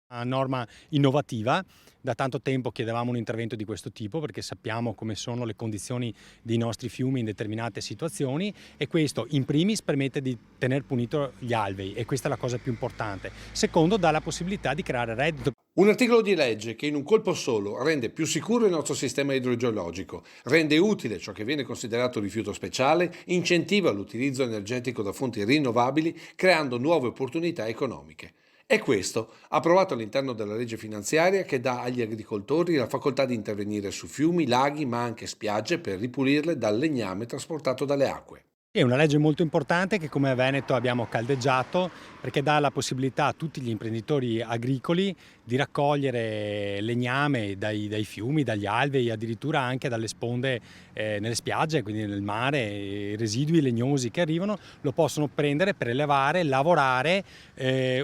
Una norma innovativa. Da tanto tempo chiedevamo un intervento di questo tipo perché sappiamo come sono le condizioni dei nostri fiumi in determinate situazioni e questo in primis permette di tener punito gli alvei e questa è la cosa più importante. Secondo, dà la possibilità di creare reddito. Un articolo di legge che in un colpo solo rende più sicuro il nostro sistema idrogeologico, rende utile ciò che viene considerato rifiuto speciale, incentiva l'utilizzo energetico da fonti rinnovabili, creando nuove opportunità economiche. È questo, approvato all'interno della legge finanziaria, che dà agli agricoltori la facoltà di intervenire su fiumi, laghi, ma anche spiagge per ripulirle dal legname trasportato dalle acque. È una legge molto importante che come Veneto abbiamo caldeggiato perché dà la possibilità a tutti gli imprenditori agricoli di raccogliere legname dai fiumi, dagli alvei, addirittura anche dalle sponde nelle spiagge, quindi nel mare, i residui legnosi che arrivano lo possono prendere, prelevare, lavorare,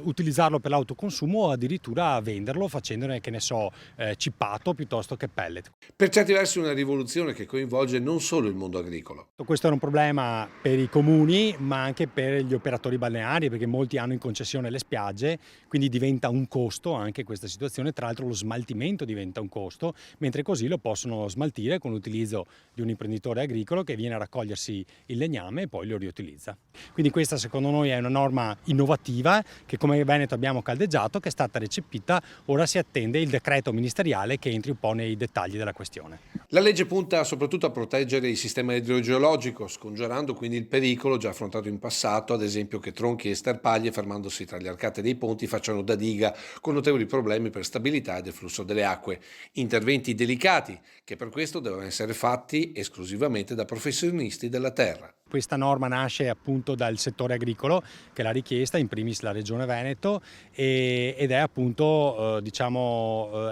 utilizzarlo per l'autoconsumo o addirittura venderlo facendone, che ne so, cippato piuttosto che pellet. Per certi versi una rivoluzione che coinvolge non solo il mondo agricolo. Questo era un problema per i comuni, ma anche per gli operatori balneari, perché molti hanno in concessione le spiagge, quindi diventa un costo anche questa situazione. Tra l'altro lo smaltimento diventa un costo, mentre così lo possono smaltire con l'utilizzo di un imprenditore agricolo che viene a raccogliersi il legname e poi lo riutilizza. Quindi questa secondo noi è una norma innovativa che come Veneto abbiamo caldeggiato, che è stata recepita, ora si attende il decreto ministeriale che entri un po' nei dettagli della questione. La legge punta soprattutto a proteggere il sistema idrogeologico, scongiurando quindi il pericolo già affrontato in passato, ad esempio che tronchi e sterpaglie fermandosi tra le arcate dei ponti facciano da diga, con notevoli problemi per stabilità e deflusso delle acque. Interventi delicati che per questo devono essere fatti esclusivamente da professionisti della terra. Questa norma nasce appunto dal settore agricolo che l'ha richiesta, in primis la Regione Veneto, ed è appunto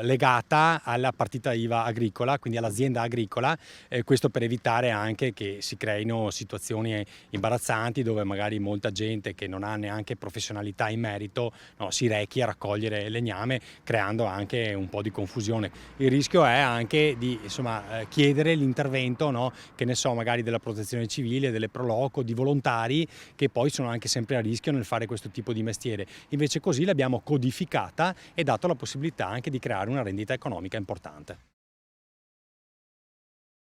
legata alla partita IVA agricola, quindi all'azienda agricola, questo per evitare anche che si creino situazioni imbarazzanti dove magari molta gente che non ha neanche professionalità in merito, no, si rechi a raccogliere legname creando anche un po' di confusione. Il rischio è anche di chiedere l'intervento, no, che ne so, magari della protezione civile, delle Proloco, di volontari che poi sono anche sempre a rischio nel fare questo tipo di mestiere. Invece così l'abbiamo codificata e dato la possibilità anche di creare una rendita economica importante.